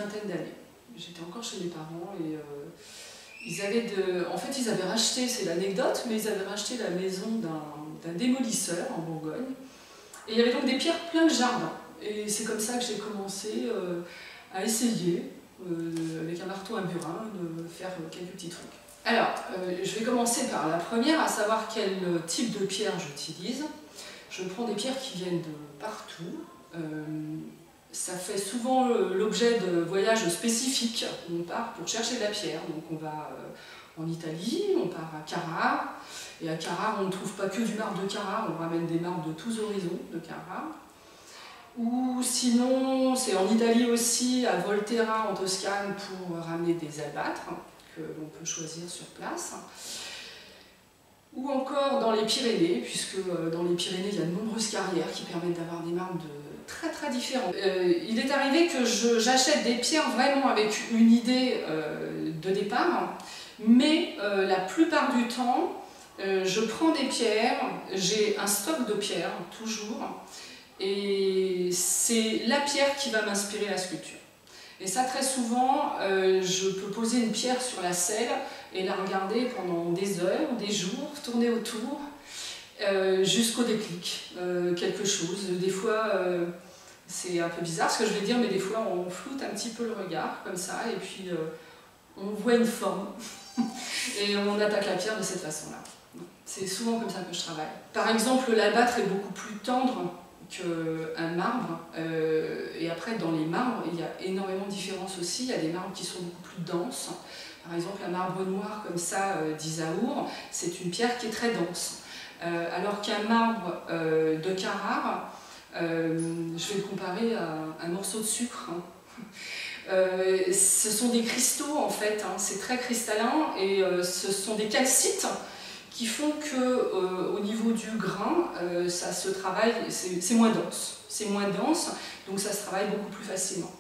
vingtaine d'années. J'étais encore chez mes parents et ils avaient racheté, c'est l'anecdote, mais ils avaient racheté la maison d'un démolisseur en Bourgogne. Et il y avait donc des pierres plein le jardin. Et c'est comme ça que j'ai commencé à essayer, avec un marteau, un burin, de faire quelques petits trucs. Alors, je vais commencer par la première, à savoir quel type de pierre j'utilise. Je prends des pierres qui viennent de partout. Ça fait souvent l'objet de voyages spécifiques. On part pour chercher de la pierre. Donc on va en Italie, on part à Carrare. Et à Carrare, on ne trouve pas que du marbre de Carrare, on ramène des marbres de tous horizons de Carrare. Ou sinon, c'est en Italie aussi, à Volterra en Toscane, pour ramener des albâtres que l'on peut choisir sur place. Ou encore dans les Pyrénées, puisque dans les Pyrénées, il y a de nombreuses carrières qui permettent d'avoir des marbres très très différents. Il est arrivé que j'achète des pierres vraiment avec une idée de départ, mais la plupart du temps, je prends des pierres, j'ai un stock de pierres, toujours, et c'est la pierre qui va m'inspirer la sculpture. Et ça, très souvent, je peux poser une pierre sur la selle et la regarder pendant des heures, des jours, tourner autour, jusqu'au déclic, quelque chose. Des fois, c'est un peu bizarre ce que je vais dire, mais des fois, on floute un petit peu le regard, comme ça, et puis on voit une forme, et on attaque la pierre de cette façon-là. C'est souvent comme ça que je travaille. Par exemple, l'albâtre est beaucoup plus tendre qu'un marbre, et après dans les marbres il y a énormément de différences aussi. Il y a des marbres qui sont beaucoup plus denses, par exemple un marbre noir comme ça d'Isaour, c'est une pierre qui est très dense, alors qu'un marbre de Carrare, je vais le comparer à un morceau de sucre, ce sont des cristaux en fait, c'est très cristallin, et ce sont des calcites qui font que au niveau du grain, ça se travaille, c'est moins dense, donc ça se travaille beaucoup plus facilement.